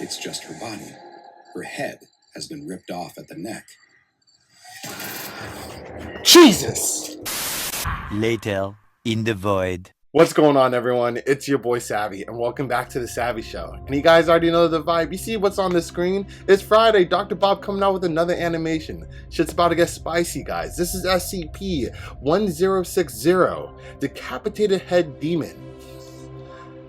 It's just her body. Her head has been ripped off at the neck. Jesus! Later, in the void. What's going on, everyone? It's your boy Savvy, and welcome back to the Savvy Show. And you guys already know the vibe. You see what's on the screen? It's Friday. Dr. Bob coming out with another animation. Shit's about to get spicy, guys. This is SCP-1060 Decapitated Head Demon.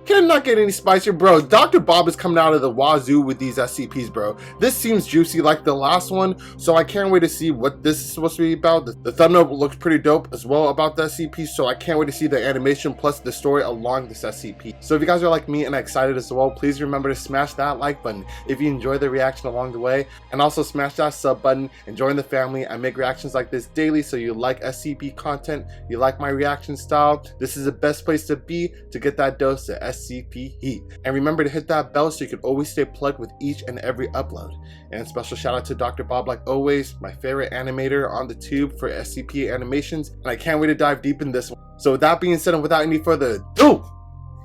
Can it not get any spicier, bro? Dr. Bob is coming out of the wazoo with these SCPs, bro. This seems juicy like the last one, so I can't wait to see what this is supposed to be about. The thumbnail looks pretty dope as well about the SCP, so I can't wait to see the animation plus the story along this SCP. So if you guys are like me and excited as well, please remember to smash that like button if you enjoy the reaction along the way, and also smash that sub button and join the family. I make reactions like this daily, so you like SCP content, you like my reaction style, this is the best place to be to get that dose of SCP heat. And remember to hit that bell so you can always stay plugged with each and every upload. And special shout out to Dr. Bob, like always, my favorite animator on the tube for SCP animations, and I can't wait to dive deep in this one. So with that being said, and without any further ado,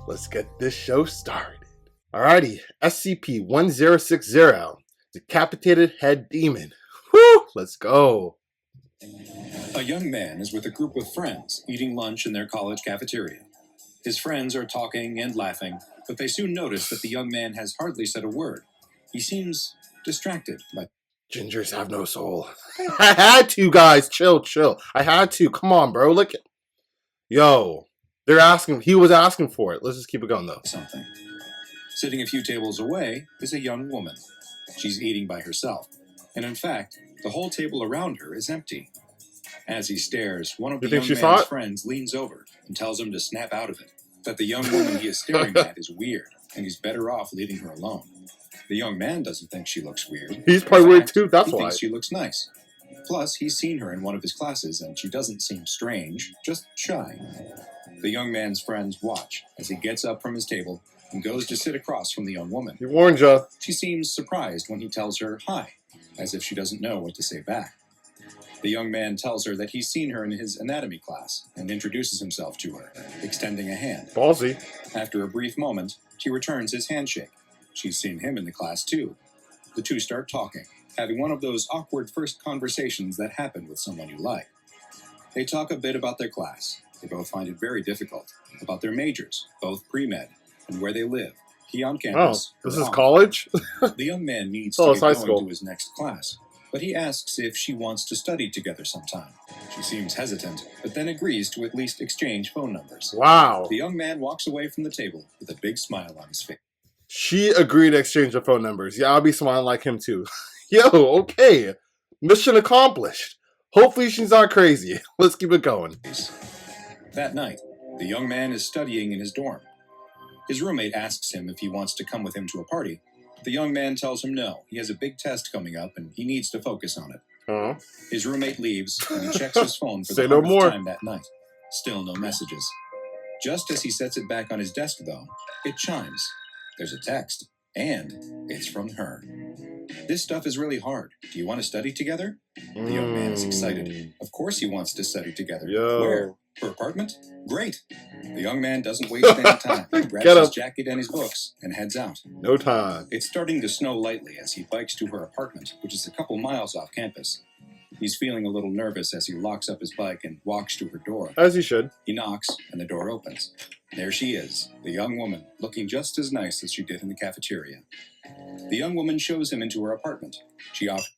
let's get this show started. Alrighty, SCP-1060 Decapitated Head Demon. Whew, let's go. A young man is with a group of friends eating lunch in their college cafeteria. His friends are talking and laughing, but they soon notice that the young man has hardly said a word. He seems distracted by... Gingers have no soul. I had to, guys. Chill. I had to. Come on, bro. Look. Yo. They're asking. He was asking for it. Let's just keep it going, though. something. Sitting a few tables away is a young woman. She's eating by herself. And in fact, the whole table around her is empty. As he stares, one of the young man's friends leans over and tells him to snap out of it. That the young woman he is staring at is weird, and he's better off leaving her alone. The young man doesn't think she looks weird. He's probably weird too, that's why. He thinks she looks nice. Plus, he's seen her in one of his classes, and she doesn't seem strange, just shy. The young man's friends watch as he gets up from his table and goes to sit across from the young woman. He warned you. She seems surprised when he tells her hi, as if she doesn't know what to say back. The young man tells her that he's seen her in his anatomy class and introduces himself to her, extending a hand. Ballsy. After a brief moment, she returns his handshake. She's seen him in the class too. The two start talking, having one of those awkward first conversations that happen with someone you like. They talk a bit about their class. They both find it very difficult. About their majors, both pre-med, and where they live. He on campus. Oh, this is college? The young man needs to get going to his next class, but he asks if she wants to study together sometime. She seems hesitant, but then agrees to at least exchange phone numbers. Wow. The young man walks away from the table with a big smile on his face. She agreed to exchange her phone numbers. Yeah, I'll be smiling like him too. Yo, okay. Mission accomplished. Hopefully she's not crazy. Let's keep it going. That night, the young man is studying in his dorm. His roommate asks him if he wants to come with him to a party. The young man tells him no, he has a big test coming up and he needs to focus on it. His roommate leaves and he checks his phone for the 100th time that night. Still no messages. Just as he sets it back on his desk, though, it chimes. There's a text, and it's from her. This stuff is really hard. Do you want to study together? The young man is excited. Of course he wants to study together. Yo. Where? Her apartment? Great. The young man doesn't waste any time. He grabs his jacket and his books and heads out. No time. It's starting to snow lightly as he bikes to her apartment, which is a couple miles off campus. He's feeling a little nervous as he locks up his bike and walks to her door. As he should. He knocks, and the door opens. There she is, the young woman, looking just as nice as she did in the cafeteria. The young woman shows him into her apartment. She offers...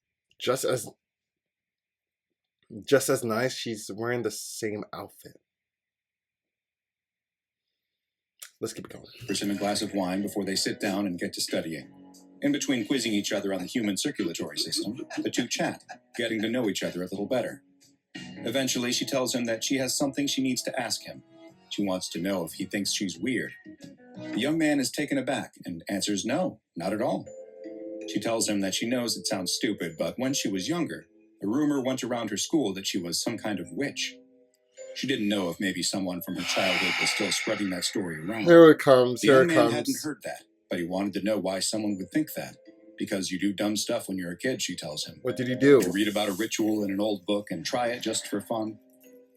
Just as nice, she's wearing the same outfit. Let's keep it going. Offers him a glass of wine before they sit down and get to studying. In between quizzing each other on the human circulatory system, the two chat, getting to know each other a little better. Eventually, she tells him that she has something she needs to ask him. She wants to know if he thinks she's weird. The young man is taken aback and answers no, not at all. She tells him that she knows it sounds stupid, but when she was younger, a rumor went around her school that she was some kind of witch. She didn't know if maybe someone from her childhood was still spreading that story around. Here it comes, The young man hadn't heard that, but he wanted to know why someone would think that. Because you do dumb stuff when you're a kid, she tells him. What did he do? You read about a ritual in an old book and try it just for fun.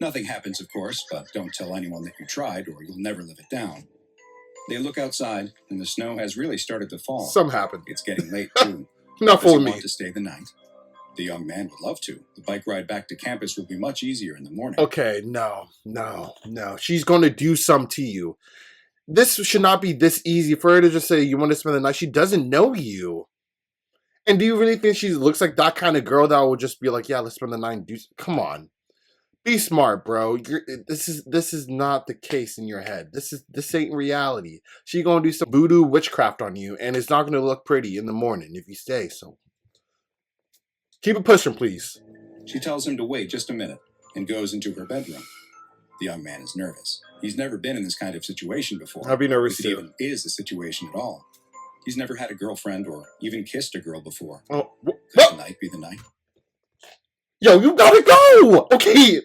Nothing happens, of course, but don't tell anyone that you tried or you'll never live it down. They look outside, and the snow has really started to fall. Something happened. It's getting late, too. Not Does he fooling me. want to stay the night? The young man would love to. The bike ride back to campus would be much easier in the morning. Okay, no. She's going to do something to you. This should not be this easy for her to just say, you want to spend the night? She doesn't know you. And do you really think she looks like that kind of girl that will just be like, yeah, let's spend the night and do... Come on. Be smart, bro. This is not the case in your head. This ain't reality. She gonna do some voodoo witchcraft on you, and it's not gonna look pretty in the morning if you stay, so... Keep it pushing, please. She tells him to wait just a minute and goes into her bedroom. The young man is nervous. He's never been in this kind of situation before. I'd be nervous if it too. even is a situation at all. He's never had a girlfriend or even kissed a girl before. Oh, Could tonight be the night? Yo, you gotta go! Okay,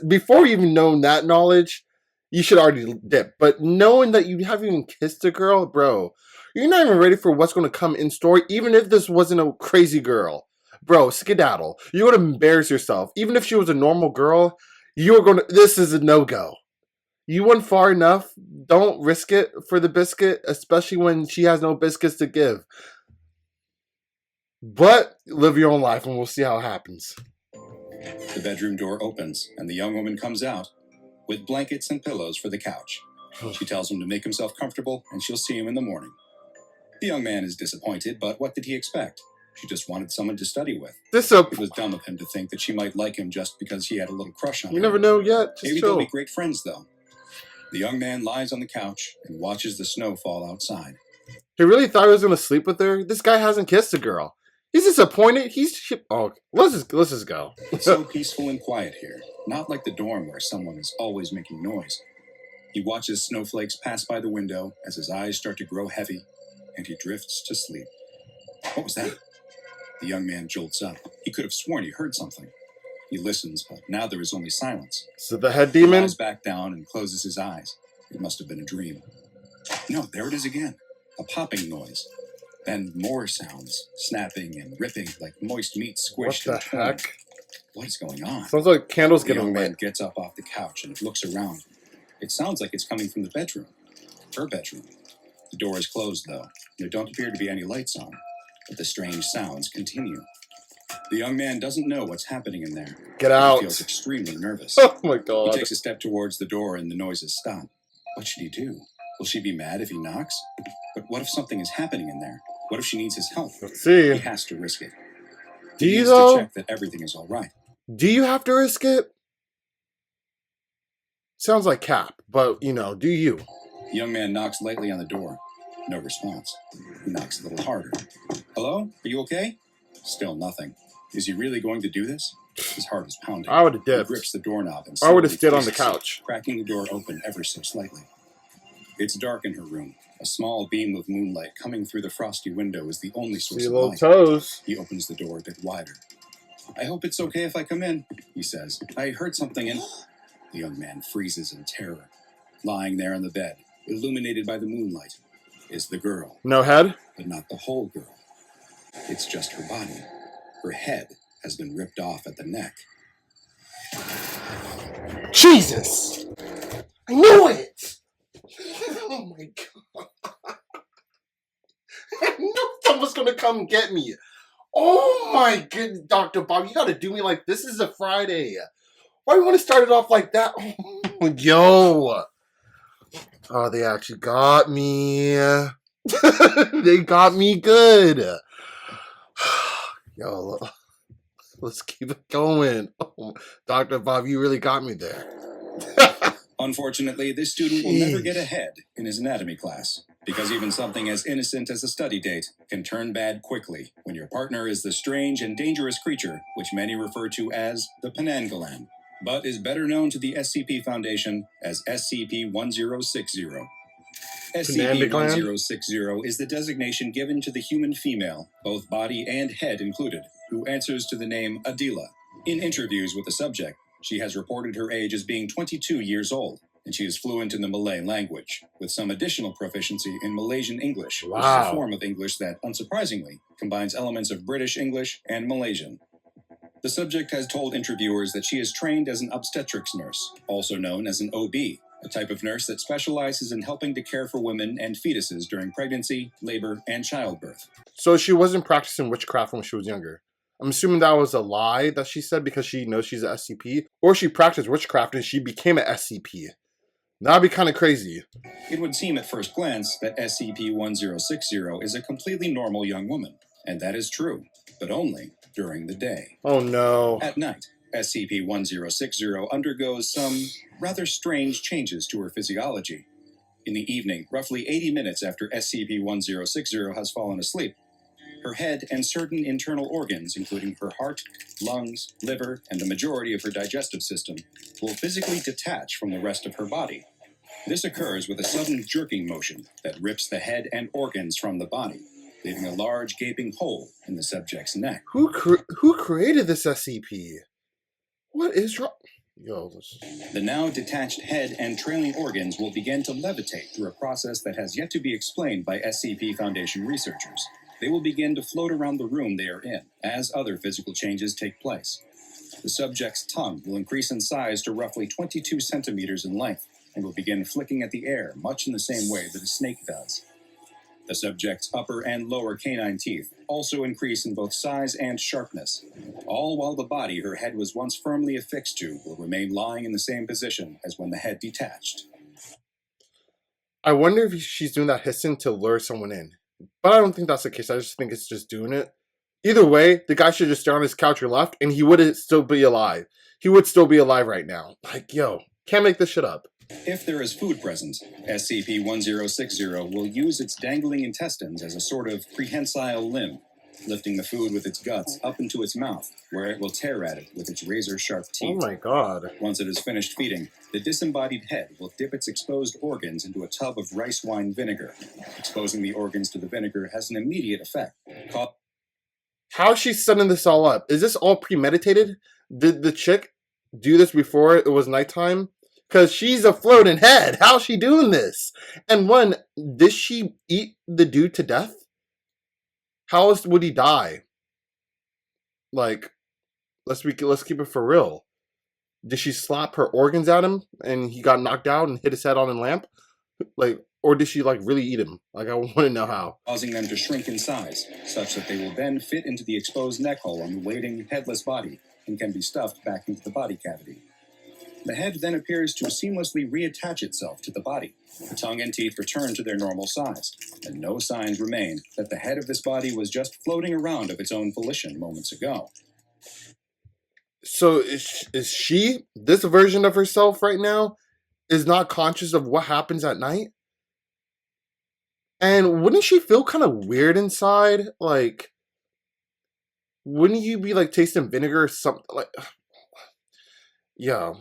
before you even known that knowledge, you should already dip. But knowing that you haven't even kissed a girl, bro, you're not even ready for what's gonna come in store, even if this wasn't a crazy girl. Bro, skedaddle. You're gonna embarrass yourself. Even if she was a normal girl, this is a no-go. You went far enough. Don't risk it for the biscuit, especially when she has no biscuits to give. But live your own life and we'll see how it happens. The bedroom door opens and the young woman comes out with blankets and pillows for the couch. She tells him to make himself comfortable and she'll see him in the morning. The young man is disappointed, but what did he expect? She just wanted someone to study with. It was dumb of him to think that she might like him just because he had a little crush on her. You never know yet. Just Maybe chill. they'll be great friends, though. The young man lies on the couch and watches the snow fall outside. He really thought he was going to sleep with her? This guy hasn't kissed a girl. He's disappointed. Let's just go. It's so peaceful and quiet here. Not like the dorm where someone is always making noise. He watches snowflakes pass by the window as his eyes start to grow heavy, and he drifts to sleep. What was that? The young man jolts up. He could have sworn he heard something. He listens, but now there is only silence. So the head He demon? lies back down and closes his eyes. It must have been a dream. No, there it is again. A popping noise. Then more sounds, snapping and ripping like moist meat squished. What the heck? What is going on? Sounds like candles The getting young man lit. gets up off the couch and looks around. It sounds like it's coming from the bedroom. Her bedroom. The door is closed, though. There don't appear to be any lights on. But the strange sounds continue. The young man doesn't know what's happening in there. Get out. He feels extremely nervous. Oh my He god. takes a step towards the door and the noises stop. What should he do? Will she be mad if he knocks? But what if something is happening in there? What if she needs his help? Let's see. He has to risk it. Do He you needs though? to check that everything is all right. Do you have to risk it? Sounds like Cap, but do you? The young man knocks lightly on the door. No response. He knocks a little harder. Hello? Are you okay? Still nothing. Is he really going to do this? His heart is pounding. I would have He dipped. grips the doorknob and I would have slowly stayed on the twists it, couch. cracking the door open ever so slightly. It's dark in her room. A small beam of moonlight coming through the frosty window is the only source See of little light. toes. He opens the door a bit wider. I hope it's okay if I come in, he says. I heard something and... The young man freezes in terror. Lying there on the bed, illuminated by the moonlight, is the girl. No head? But not the whole girl. It's just her body. Her head has been ripped off at the neck. Jesus! I knew it! Oh my god. I knew someone's gonna come get me. Oh my goodness, Dr. Bob, you gotta do me like this is a Friday. Why do you want to start it off like that? Oh, yo. Oh, they actually got me. They got me good. Yo, let's keep it going. Oh, Dr. Bob, you really got me there. Unfortunately, this student will never get ahead in his anatomy class, because even something as innocent as a study date can turn bad quickly when your partner is the strange and dangerous creature which many refer to as the Penanggalan, but is better known to the SCP Foundation as SCP-1060. SCP-1060 is the designation given to the human female, both body and head included, who answers to the name Adela. In interviews with the subject, she has reported her age as being 22 years old, and she is fluent in the Malay language, with some additional proficiency in Malaysian English, which is a form of English that, unsurprisingly, combines elements of British English and Malaysian. The subject has told interviewers that she is trained as an obstetrics nurse, also known as an OB, a type of nurse that specializes in helping to care for women and fetuses during pregnancy, labor, and childbirth. So she wasn't practicing witchcraft when she was younger. I'm assuming that was a lie that she said because she knows she's an SCP, or she practiced witchcraft and she became an SCP. That'd be kind of crazy. It would seem at first glance that SCP-1060 is a completely normal young woman, and that is true, but only during the day. Oh no. At night, SCP-1060 undergoes some rather strange changes to her physiology. In the evening, roughly 80 minutes after SCP-1060 has fallen asleep, her head and certain internal organs, including her heart, lungs, liver, and the majority of her digestive system, will physically detach from the rest of her body. This occurs with a sudden jerking motion that rips the head and organs from the body, leaving a large gaping hole in the subject's neck. Who created this SCP? What is wrong? Yo, The now detached head and trailing organs will begin to levitate through a process that has yet to be explained by SCP Foundation researchers. They will begin to float around the room they are in as other physical changes take place. The subject's tongue will increase in size to roughly 22 centimeters in length and will begin flicking at the air much in the same way that a snake does. The subject's upper and lower canine teeth also increase in both size and sharpness, all while the body her head was once firmly affixed to will remain lying in the same position as when the head detached. I wonder if she's doing that hissing to lure someone in. But I don't think that's the case. I just think it's just doing it. Either way, the guy should just stay on his couch or left, and he would still be alive. He would still be alive right now. Like, yo, can't make this shit up. If there is food present, SCP-1060 will use its dangling intestines as a sort of prehensile limb, lifting the food with its guts up into its mouth, where it will tear at it with its razor-sharp teeth. Oh my god. Once it is finished feeding, the disembodied head will dip its exposed organs into a tub of rice wine vinegar. Exposing the organs to the vinegar has an immediate effect. How's she setting this all up? Is this all premeditated? Did the chick do this before it was nighttime? Because she's a floating head. How's she doing this? And one, did she eat the dude to death? How else would he die? Like, let's keep it for real. Did she slap her organs at him and he got knocked out and hit his head on a lamp? Like, or did she like really eat him? Like, I want to know how. Causing them to shrink in size, such that they will then fit into the exposed neck hole on the waiting, headless body and can be stuffed back into the body cavity. The head then appears to seamlessly reattach itself to the body. The tongue and teeth return to their normal size, and no signs remain that the head of this body was just floating around of its own volition moments ago. So is she, this version of herself right now, is not conscious of what happens at night? And wouldn't she feel kind of weird inside? Like, wouldn't you be like tasting vinegar or something? Like, yeah.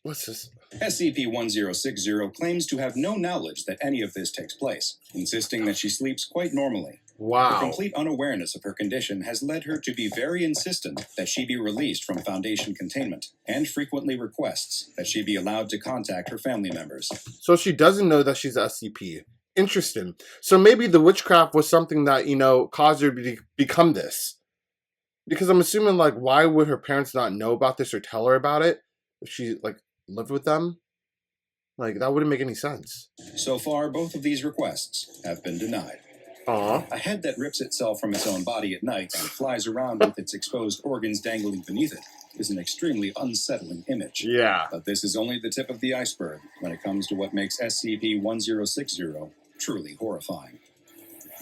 What's this? SCP-1060 claims to have no knowledge that any of this takes place, insisting that she sleeps quite normally. Wow. The complete unawareness of her condition has led her to be very insistent that she be released from Foundation containment, and frequently requests that she be allowed to contact her family members. So she doesn't know that she's SCP. Interesting. So maybe the witchcraft was something that, caused her to become this. Because I'm assuming, like, why would her parents not know about this or tell her about it if she, like, lived with them? Like, that wouldn't make any sense. So far, both of these requests have been denied. A head that rips itself from its own body at night and flies around with its exposed organs dangling beneath it is an extremely unsettling image. Yeah. But this is only the tip of the iceberg when it comes to what makes SCP-1060 truly horrifying.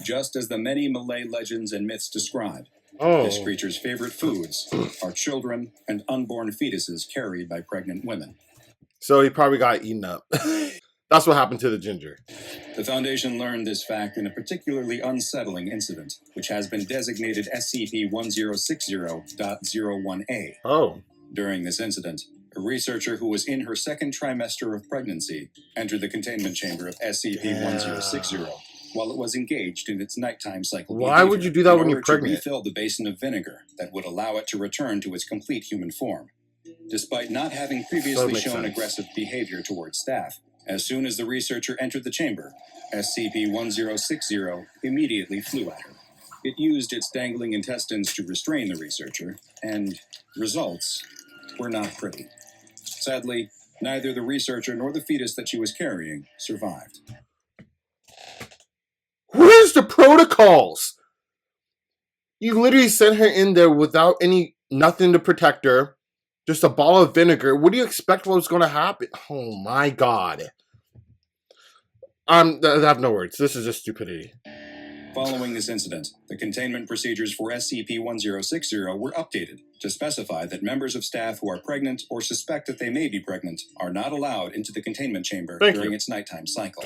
Just as the many Malay legends and myths describe, this creature's favorite foods are children and unborn fetuses carried by pregnant women. So he probably got eaten up. That's what happened to the ginger. The Foundation learned this fact in a particularly unsettling incident, which has been designated SCP-1060.01A. Oh. During this incident, a researcher who was in her second trimester of pregnancy entered the containment chamber of SCP-1060 while it was engaged in its nighttime cycle. Why would you do that when you're pregnant? To refill the basin of vinegar that would allow it to return to its complete human form. Despite not having previously shown aggressive behavior towards staff, as soon as the researcher entered the chamber, SCP-1060 immediately flew at her. It used its dangling intestines to restrain the researcher, and results were not pretty. Sadly, Neither the researcher nor the fetus that she was carrying survived. Where's the protocols? You literally sent her in there without nothing to protect her. Just a ball of vinegar. What do you expect was going to happen? Oh my god. I have no words. This is just stupidity. Following this incident, the containment procedures for SCP-1060 were updated to specify that members of staff who are pregnant or suspect that they may be pregnant are not allowed into the containment chamber during its nighttime cycle.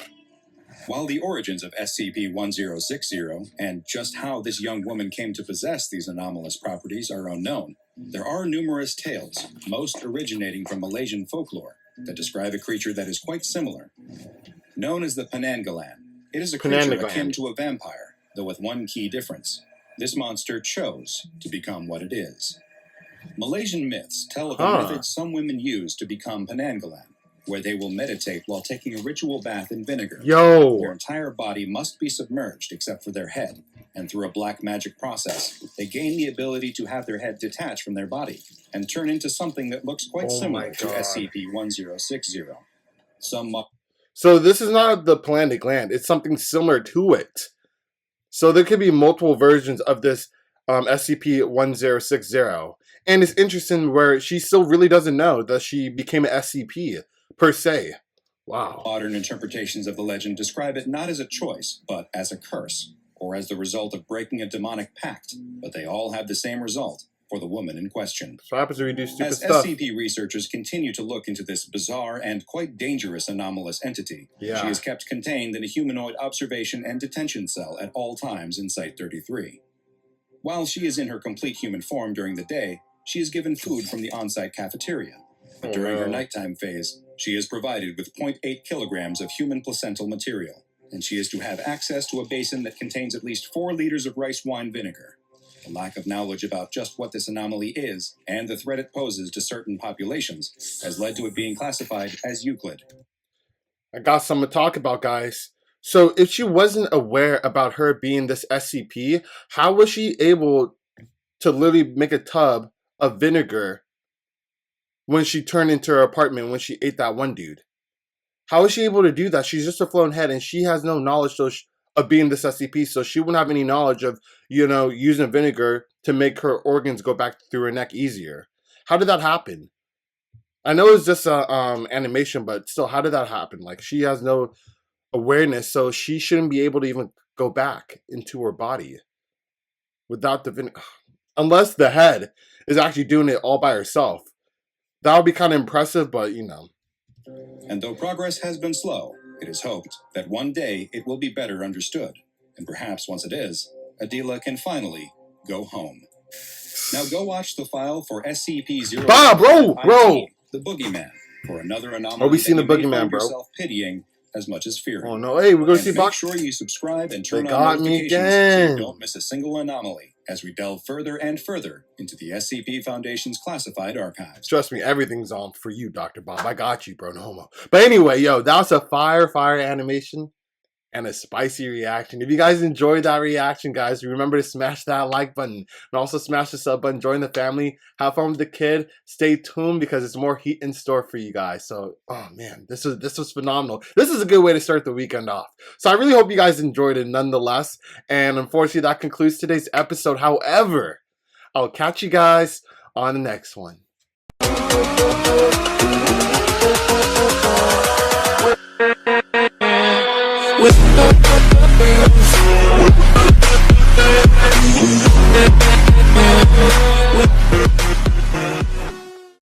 While the origins of SCP-1060 and just how this young woman came to possess these anomalous properties are unknown, there are numerous tales, most originating from Malaysian folklore, that describe a creature that is quite similar. Known as the Penanggalan, it is a creature akin to a vampire, though with one key difference. This monster chose to become what it is. Malaysian myths tell of a method some women use to become Penanggalan, where they will meditate while taking a ritual bath in vinegar. Their entire body must be submerged except for their head, and through a black magic process, they gain the ability to have their head detach from their body and turn into something that looks quite similar to SCP-1060. So this is not the Penanggalan, it's something similar to it. So there could be multiple versions of this SCP-1060. And it's interesting where she still really doesn't know that she became an SCP, per se. Wow. Modern interpretations of the legend describe it not as a choice, but as a curse, or as the result of breaking a demonic pact, but they all have the same result for the woman in question. So what happens when we do stupid As stuff? SCP researchers continue to look into this bizarre and quite dangerous anomalous entity, she is kept contained in a humanoid observation and detention cell at all times in Site-33. While she is in her complete human form during the day, she is given food from the on-site cafeteria. But during her nighttime phase, she is provided with 0.8 kilograms of human placental material, and she is to have access to a basin that contains at least 4 liters of rice wine vinegar. The lack of knowledge about just what this anomaly is and the threat it poses to certain populations has led to it being classified as Euclid. I got something to talk about, guys. So if she wasn't aware about her being this SCP, how was she able to literally make a tub of vinegar when she turned into her apartment when she ate that one dude? How is she able to do that? She's just a flown head and she has no knowledge of being this SCP, so she wouldn't have any knowledge of, using vinegar to make her organs go back through her neck easier. How did that happen? I know it's just animation, but still, how did that happen? Like, she has no awareness, so she shouldn't be able to even go back into her body without the vinegar. Unless the head is actually doing it all by herself. That would be kind of impressive, but And though progress has been slow, it is hoped that one day it will be better understood. And perhaps once it is, Adela can finally go home. Now go watch the file for SCP-0. Bro! The Boogeyman, for another anomaly. Oh, we seen the Boogeyman, bro. Yourself pitying as much as fearing. Oh no! Hey, we're gonna see. Make sure you subscribe and turn on notifications again. so you don't miss a single anomaly as we delve further and further into the SCP Foundation's classified archives. Trust me, everything's on for you, Dr. Bob. I got you, bro. No homo. But anyway, that was a fire animation and a spicy reaction. If you guys enjoyed that reaction, guys, remember to smash that like button and also smash the sub button. Join the family. Have fun with the kid. Stay tuned because there's more heat in store for you guys. So, oh man, this was phenomenal. This is a good way to start the weekend off. So I really hope you guys enjoyed it nonetheless. And unfortunately, that concludes today's episode. However, I'll catch you guys on the next one. With